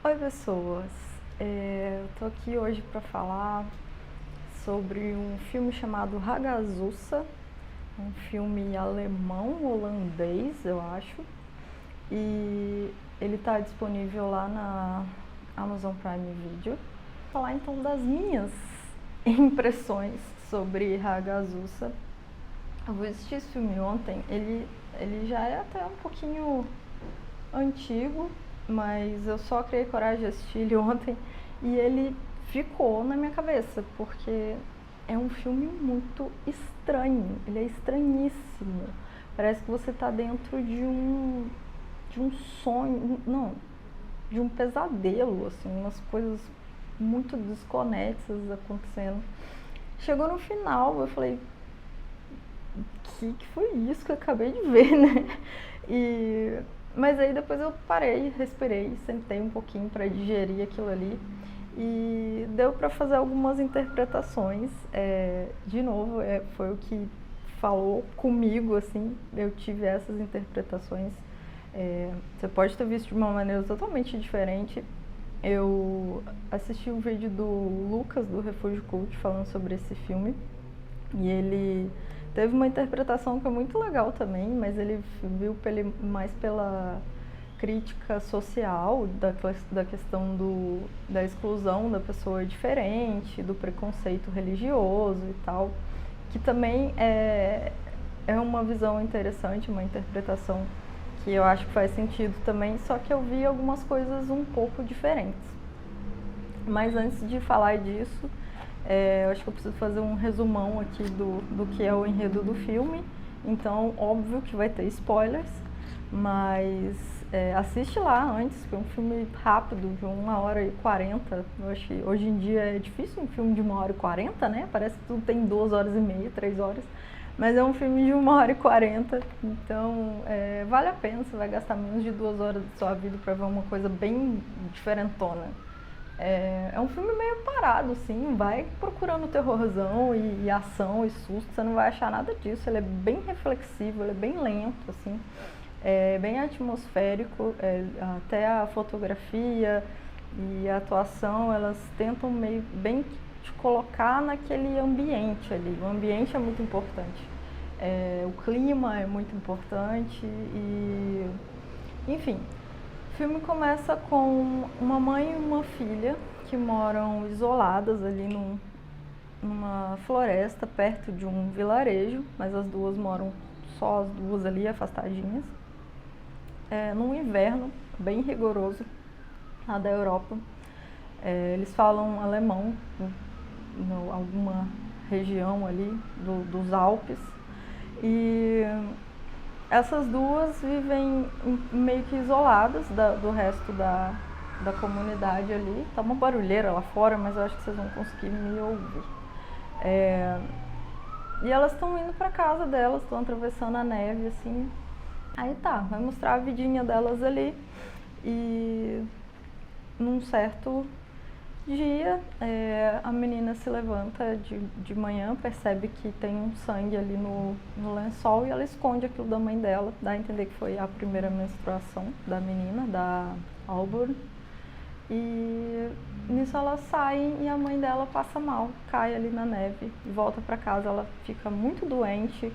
Oi, pessoas. Eu tô aqui hoje para falar sobre um filme chamado Ragazzusa, um filme alemão, holandês, eu acho, e ele está disponível lá na Amazon Prime Video. Vou falar então das minhas impressões sobre Ragazzusa. Eu vou assistir esse filme ontem, ele já é até um pouquinho antigo, mas eu só criei coragem de assistir ele ontem e ele ficou na minha cabeça, porque é um filme muito estranho, ele é estranhíssimo. Parece que você está dentro de um sonho, não, de um pesadelo, assim, umas coisas muito desconexas acontecendo. Chegou no final, eu falei, que foi isso que eu acabei de ver, né? Mas aí depois eu parei, respirei, sentei um pouquinho para digerir aquilo ali e deu para fazer algumas interpretações. De novo, foi o que falou comigo, assim, eu tive essas interpretações. Você pode ter visto de uma maneira totalmente diferente. Eu assisti um vídeo do Lucas, do Refúgio Cult, falando sobre esse filme, e ele teve uma interpretação que é muito legal também, mas ele viu mais pela crítica social, da questão da exclusão da pessoa diferente, do preconceito religioso e tal, que também é uma visão interessante, uma interpretação que eu acho que faz sentido também, só que eu vi algumas coisas um pouco diferentes. Mas antes de falar disso, eu acho que eu preciso fazer um resumão aqui do que é o enredo do filme. Então, óbvio que vai ter spoilers, mas assiste lá antes, que é um filme rápido, de 1h40. Eu acho que hoje em dia é difícil um filme de 1h40, né? Parece que tudo tem 2h30, 3 horas. Mas é um filme de 1h40, então vale a pena, você vai gastar menos de 2 horas da sua vida para ver uma coisa bem diferentona. É um filme meio parado, assim, vai procurando terrorzão e ação e susto, você não vai achar nada disso. Ele é bem reflexivo, ele é bem lento, assim, é bem atmosférico, até a fotografia e a atuação, elas tentam meio bem te colocar naquele ambiente ali. O ambiente é muito importante, o clima é muito importante e, enfim. O filme começa com uma mãe e uma filha que moram isoladas ali numa floresta perto de um vilarejo, mas as duas moram só as duas ali, afastadinhas. Num inverno bem rigoroso lá da Europa. Eles falam alemão em alguma região ali dos Alpes. E essas duas vivem meio que isoladas do resto da comunidade ali. Tá uma barulheira lá fora, mas eu acho que vocês vão conseguir me ouvir. E elas estão indo pra casa delas, estão atravessando a neve, assim. Aí tá, vai mostrar a vidinha delas ali. E num certo dia, a menina se levanta de manhã, percebe que tem um sangue ali no lençol e ela esconde aquilo da mãe dela. Dá a entender que foi a primeira menstruação da menina, da Auburn. E nisso elas saem e a mãe dela passa mal, cai ali na neve, volta pra casa, ela fica muito doente.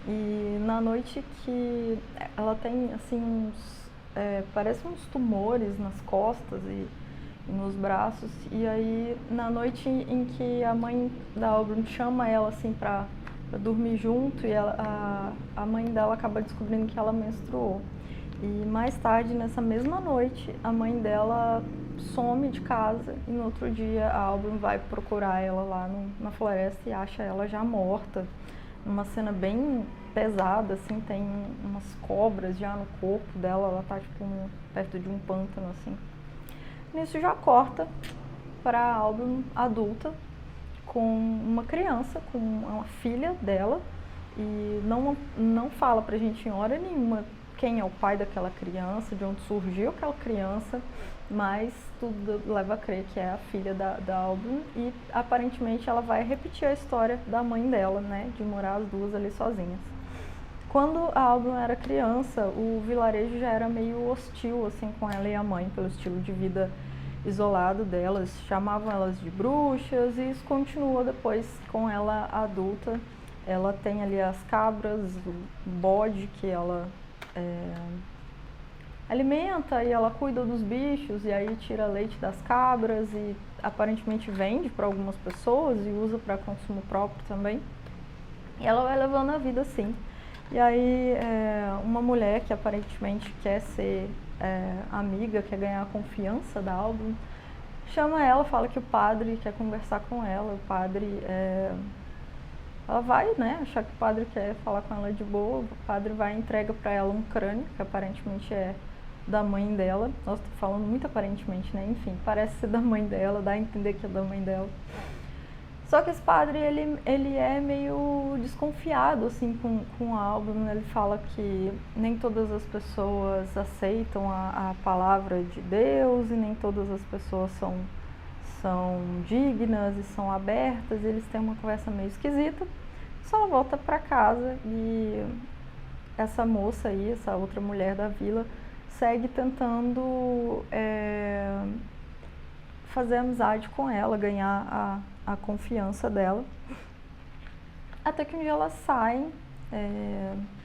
E na noite que ela tem assim parece uns tumores nas costas e nos braços, e aí na noite em que a mãe da Auburn chama ela assim pra dormir junto, e a mãe dela acaba descobrindo que ela menstruou. E mais tarde, nessa mesma noite, a mãe dela some de casa e no outro dia a Auburn vai procurar ela lá na floresta e acha ela já morta. Uma cena bem pesada, assim, tem umas cobras já no corpo dela, ela tá tipo perto de um pântano, assim. Nisso já corta para a Auburn adulta, com uma criança, com uma filha dela, e não fala pra gente em hora nenhuma quem é o pai daquela criança, de onde surgiu aquela criança, mas tudo leva a crer que é a filha da Auburn, e aparentemente ela vai repetir a história da mãe dela, né, de morar as duas ali sozinhas. Quando a Albin era criança, o vilarejo já era meio hostil assim com ela e a mãe, pelo estilo de vida isolado delas, chamavam elas de bruxas, e isso continua depois com ela adulta. Ela tem ali as cabras, o bode que ela alimenta, e ela cuida dos bichos, e aí tira leite das cabras e aparentemente vende para algumas pessoas e usa para consumo próprio também. E ela vai levando a vida assim. E aí uma mulher que aparentemente quer ser amiga, quer ganhar a confiança da Albin, chama ela, fala que o padre quer conversar com ela. O padre, ela vai, né, achar que o padre quer falar com ela de boa. O padre vai e entrega para ela um crânio, que aparentemente é da mãe dela. Nossa, tô falando muito aparentemente, né? Enfim, parece ser da mãe dela, dá a entender que é da mãe dela. Só que esse padre, ele é meio desconfiado, assim, com a Albin. Ele fala que nem todas as pessoas aceitam a palavra de Deus, e nem todas as pessoas são dignas e são abertas. Eles têm uma conversa meio esquisita. Só ela volta para casa, e essa moça aí, essa outra mulher da vila, segue tentando fazer amizade com ela, ganhar a confiança dela. Até que um dia elas saem,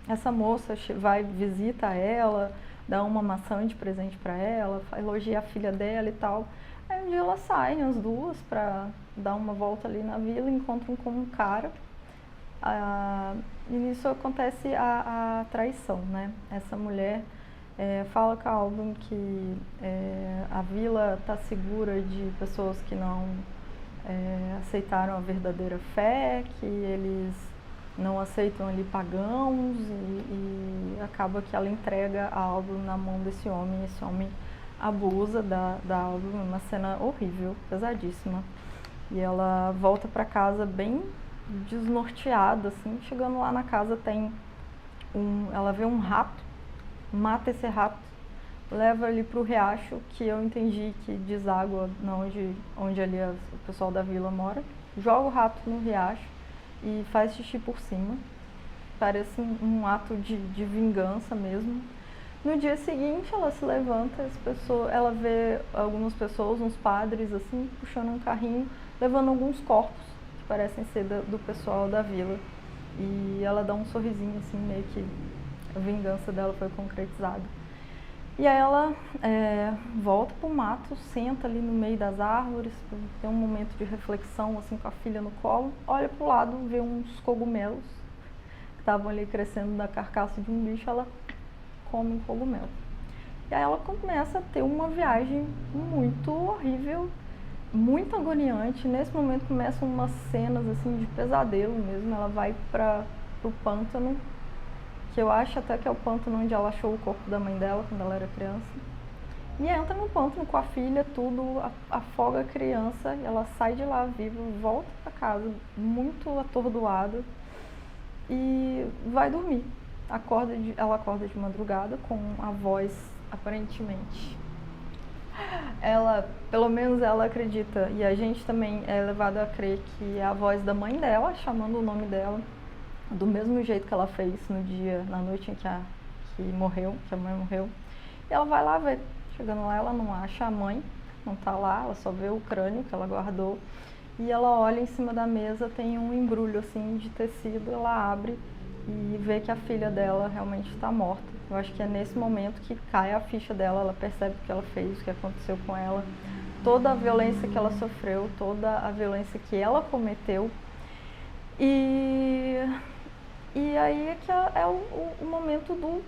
essa moça vai, visita ela, dá uma maçã de presente para ela, elogia a filha dela e tal. Aí um dia elas saem, as duas, para dar uma volta ali na vila, encontram com um cara. E nisso acontece a traição, né? Essa mulher fala com a Albin que a vila está segura de pessoas que não aceitaram a verdadeira fé, que eles não aceitam ali pagãos, e acaba que ela entrega a Albin na mão desse homem. Esse homem abusa da Albin, uma cena horrível, pesadíssima. E ela volta para casa bem desnorteada, assim. Chegando lá na casa ela vê um rato, mata esse rato, leva ele pro riacho, que eu entendi que deságua onde ali o pessoal da vila mora, joga o rato no riacho e faz xixi por cima. Parece um ato de vingança mesmo. No dia seguinte ela se levanta, ela vê algumas pessoas, uns padres assim, puxando um carrinho, levando alguns corpos que parecem ser do pessoal da vila. E ela dá um sorrisinho assim, meio que a vingança dela foi concretizada. E aí ela volta pro mato, senta ali no meio das árvores, tem um momento de reflexão assim com a filha no colo, olha pro lado, vê uns cogumelos que estavam ali crescendo da carcaça de um bicho. Ela come um cogumelo. E aí ela começa a ter uma viagem muito horrível, muito agoniante. Nesse momento começam umas cenas assim de pesadelo mesmo. Ela vai pro pântano, que eu acho até que é o pântano onde ela achou o corpo da mãe dela quando ela era criança. E entra no pântano com a filha, tudo, afoga a criança, e ela sai de lá viva, volta para casa muito atordoada e vai dormir. Ela acorda de madrugada com a voz, aparentemente. Pelo menos ela acredita, e a gente também é levado a crer que é a voz da mãe dela, chamando o nome dela, do mesmo jeito que ela fez na noite em que a mãe morreu. E ela vai lá ver. Chegando lá, ela não acha a mãe, não tá lá, ela só vê o crânio que ela guardou. E ela olha em cima da mesa, tem um embrulho assim de tecido, ela abre e vê que a filha dela realmente está morta. Eu acho que é nesse momento que cai a ficha dela, ela percebe o que ela fez, o que aconteceu com ela, toda a violência que ela sofreu, toda a violência que ela cometeu. E aí é que é o momento do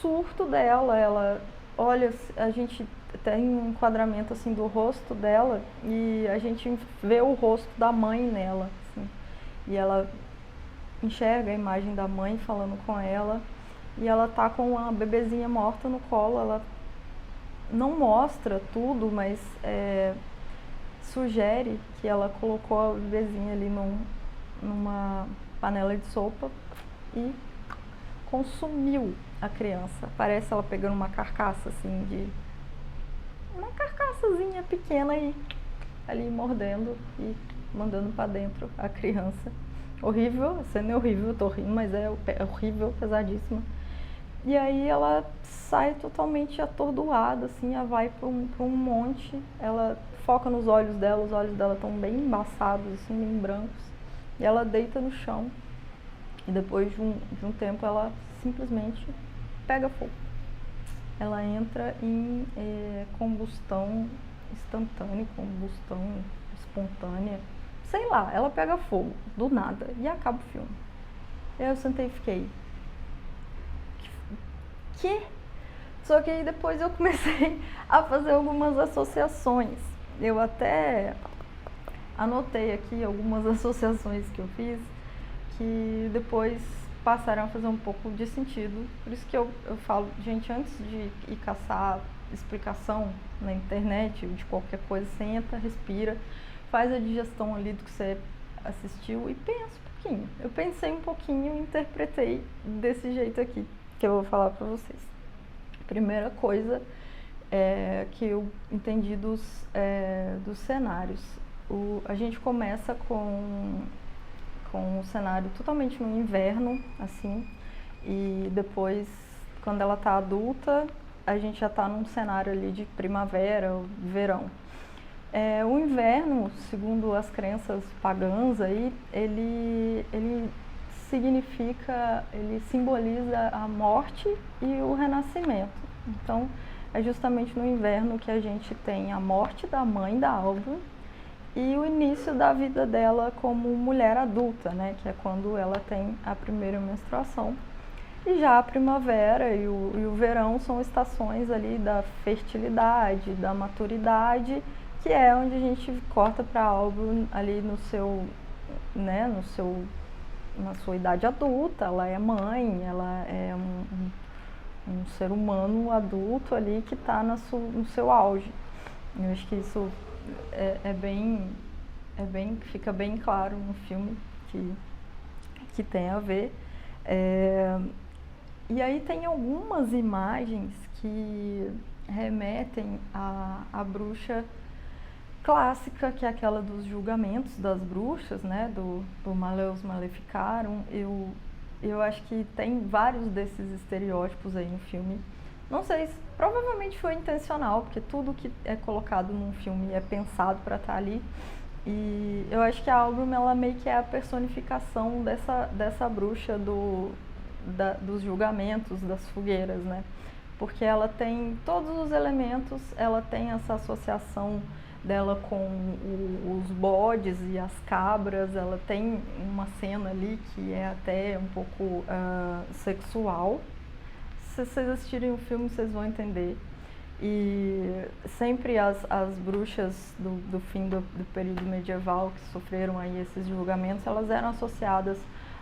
surto dela. Ela olha, a gente tem um enquadramento assim do rosto dela, e a gente vê o rosto da mãe nela, assim. E ela enxerga a imagem da mãe falando com ela, e ela tá com uma bebezinha morta no colo. Ela não mostra tudo, mas sugere que ela colocou a bebezinha ali numa panela de sopa e consumiu a criança. Parece ela pegando uma carcaça assim, uma carcaçazinha pequena, e ali mordendo e mandando para dentro a criança. horrível, a cena é horrível, eu tô rindo, mas é horrível, pesadíssima. E aí ela sai totalmente atordoada, assim, ela vai pra um monte, ela foca nos olhos dela, os olhos dela estão bem embaçados, assim, bem brancos, e ela deita no chão, e depois de um tempo ela simplesmente pega fogo. Ela entra em combustão instantânea, combustão espontânea, sei lá, ela pega fogo, do nada, e acaba o filme. E aí eu sentei e fiquei, que? Só que aí depois eu comecei a fazer algumas associações. Eu até anotei aqui algumas associações que eu fiz, que depois passaram a fazer um pouco de sentido. Por isso que eu falo, gente, antes de ir caçar explicação na internet de qualquer coisa, senta, respira, faz a digestão ali do que você assistiu e pensa um pouquinho. Eu pensei um pouquinho e interpretei desse jeito aqui, que eu vou falar pra vocês. Primeira coisa que eu entendi dos cenários. A gente começa com o cenário totalmente no inverno, assim, e depois, quando ela tá adulta, a gente já tá num cenário ali de primavera ou verão. O inverno, segundo as crenças pagãs aí, ele significa, ele simboliza a morte e o renascimento. Então, é justamente no inverno que a gente tem a morte da mãe da Aubrey e o início da vida dela como mulher adulta, né, que é quando ela tem a primeira menstruação. E já a primavera e o verão são estações ali da fertilidade, da maturidade, que é onde a gente corta para a Aubrey ali na sua idade adulta. Ela é mãe, ela é um ser humano adulto ali que está no seu auge. Eu acho que isso fica bem claro no filme que tem a ver. E aí tem algumas imagens que remetem à bruxa clássica, que é aquela dos julgamentos das bruxas, né, do Maleus Maleficarum. Eu acho que tem vários desses estereótipos aí no filme. Não sei se provavelmente foi intencional, porque tudo que é colocado num filme é pensado para estar ali. E eu acho que a Aubrey, ela meio que é a personificação dessa bruxa dos julgamentos, das fogueiras, né? Porque ela tem todos os elementos, ela tem essa associação dela com os bodes e as cabras, ela tem uma cena ali que é até um pouco sexual. Se vocês assistirem o filme, vocês vão entender. E sempre as bruxas do fim do período medieval que sofreram aí esses julgamentos, elas eram associadas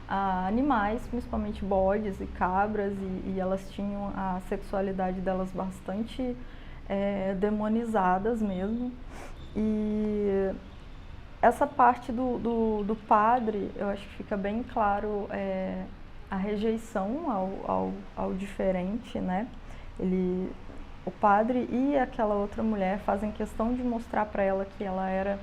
a animais, principalmente bodes e cabras, e elas tinham a sexualidade delas bastante demonizadas mesmo. E essa parte do padre, eu acho que fica bem claro a rejeição ao diferente, né? O padre e aquela outra mulher fazem questão de mostrar para ela que ela era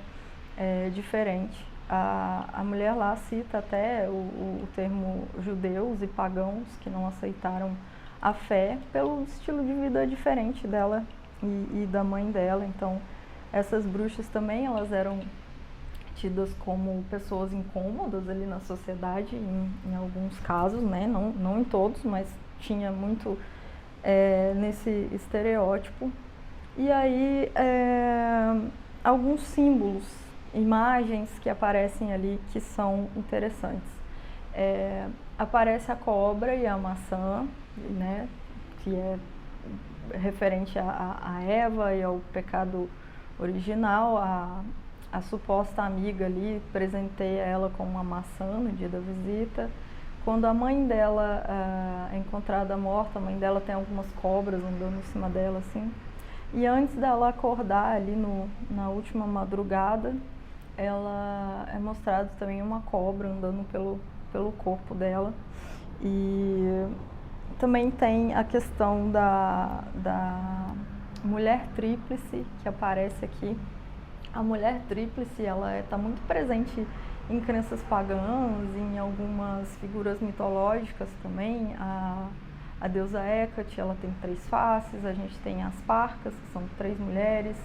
diferente. A mulher lá cita até o termo judeus e pagãos que não aceitaram a fé pelo estilo de vida diferente dela e da mãe dela. Então, essas bruxas também, elas eram tidas como pessoas incômodas ali na sociedade, em alguns casos, né? Não em todos, mas tinha muito nesse estereótipo. E aí, alguns símbolos, imagens que aparecem ali que são interessantes. Aparece a cobra e a maçã, né? Que é referente a Eva e ao pecado original. A suposta amiga ali presenteia ela com uma maçã no dia da visita. Quando a mãe dela é encontrada morta, a mãe dela tem algumas cobras andando em cima dela, assim. E antes dela acordar ali na última madrugada, ela é mostrada também uma cobra andando pelo corpo dela. E também tem a questão da mulher tríplice, que aparece aqui. A mulher tríplice, ela está muito presente em crenças pagãs, em algumas figuras mitológicas também. A deusa Hecate, ela tem 3 faces, a gente tem as Parcas, que são 3 mulheres,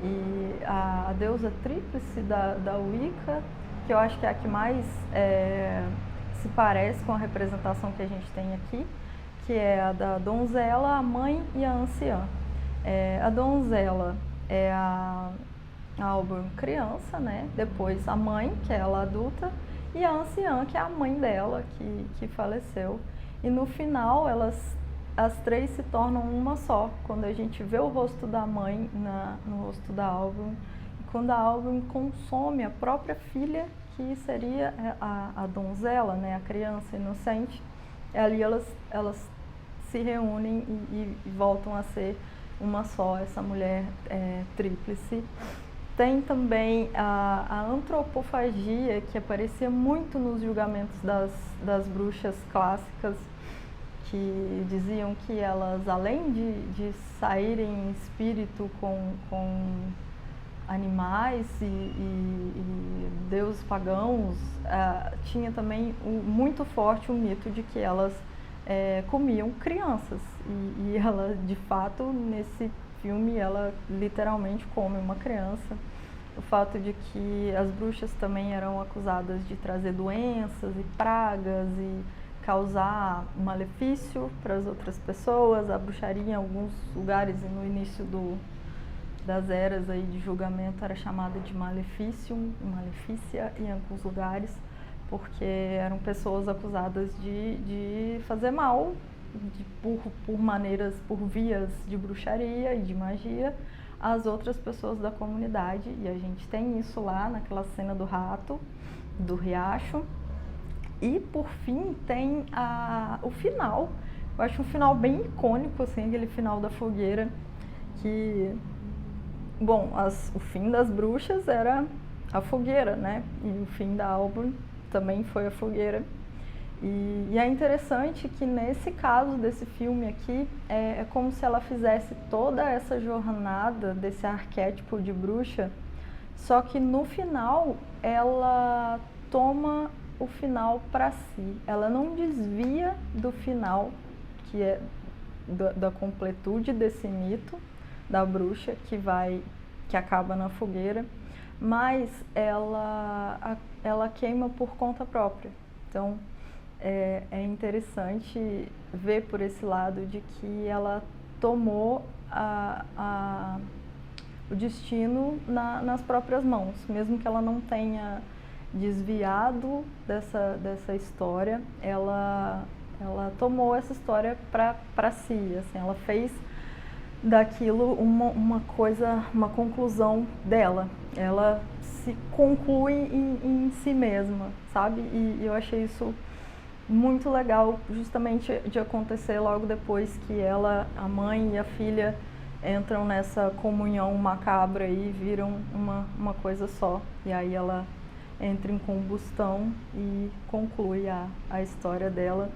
e a deusa tríplice da Wicca, que eu acho que é a que mais se parece com a representação que a gente tem aqui, que é a da donzela, a mãe e a anciã. A donzela é a Auburn criança, né? Depois a mãe, que é ela adulta, e a anciã, que é a mãe dela, que faleceu. E no final, as 3 se tornam uma só, quando a gente vê o rosto da mãe no rosto da Auburn, e quando a Auburn consome a própria filha, que seria a donzela, né? A criança inocente, ali elas se reúnem e voltam a ser uma só, essa mulher tríplice. Tem também a antropofagia, que aparecia muito nos julgamentos das bruxas clássicas, que diziam que elas, além de saírem em espírito com animais e deuses pagãos, tinha também muito forte o mito de que elas comiam crianças. E ela, de fato, nesse filme, ela literalmente come uma criança. O fato de que as bruxas também eram acusadas de trazer doenças e pragas e causar malefício para as outras pessoas. A bruxaria em alguns lugares e no início das eras aí de julgamento era chamada de malefício, malefícia em alguns lugares, porque eram pessoas acusadas de fazer mal por maneiras, por vias de bruxaria e de magia às outras pessoas da comunidade. E a gente tem isso lá naquela cena do rato, do riacho. E por fim tem o final. Eu acho um final bem icônico, assim, aquele final da fogueira, que, bom, o fim das bruxas era a fogueira, né? E o fim da Auburn também foi a fogueira. E é interessante que nesse caso desse filme aqui, é como se ela fizesse toda essa jornada desse arquétipo de bruxa, só que no final ela toma o final para si. Ela não desvia do final, que é da completude desse mito da bruxa que acaba na fogueira, mas ela queima por conta própria. Então é interessante ver por esse lado de que ela tomou o destino nas próprias mãos, mesmo que ela não tenha desviado dessa história, ela tomou essa história para si, assim, ela fez daquilo uma coisa, uma conclusão dela, ela se conclui em si mesma, sabe? E eu achei isso muito legal, justamente de acontecer logo depois que a mãe e a filha entram nessa comunhão macabra e viram uma coisa só. E aí ela entra em combustão e conclui a história dela.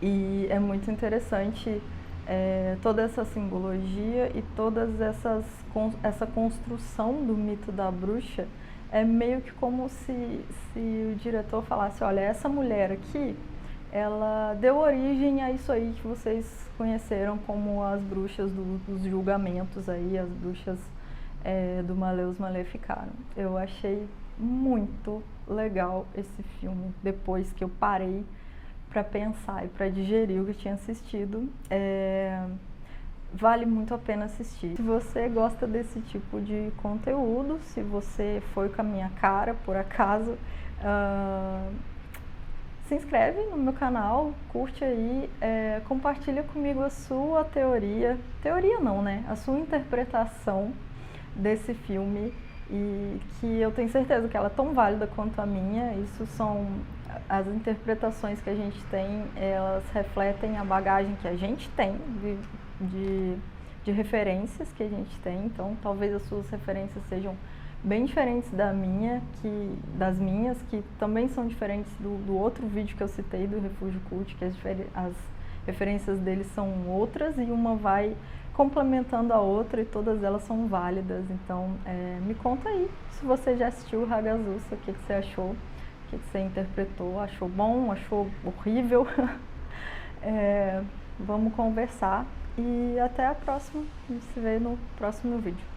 E é muito interessante toda essa simbologia e essa construção do mito da bruxa. É meio que como se o diretor falasse, olha, essa mulher aqui, ela deu origem a isso aí que vocês conheceram como as bruxas dos julgamentos aí, as bruxas do Maleus Maleficarum. Eu achei muito legal esse filme, depois que eu parei para pensar e para digerir o que eu tinha assistido. Vale muito a pena assistir. Se você gosta desse tipo de conteúdo, se você foi com a minha cara, por acaso, se inscreve no meu canal, curte aí, compartilha comigo a sua teoria não, né? A sua interpretação desse filme, e que eu tenho certeza que ela é tão válida quanto a minha. Isso são as interpretações que a gente tem, elas refletem a bagagem que a gente tem de referências que a gente tem. Então talvez as suas referências sejam bem diferentes das minhas, que também são diferentes do outro vídeo que eu citei, do Refúgio Cult, que as referências deles são outras, e uma vai complementando a outra e todas elas são válidas. Então, me conta aí se você já assistiu o Hagazussa, o que você achou, o que você interpretou, achou bom, achou horrível? Vamos conversar e até a próxima. A gente se vê no próximo vídeo.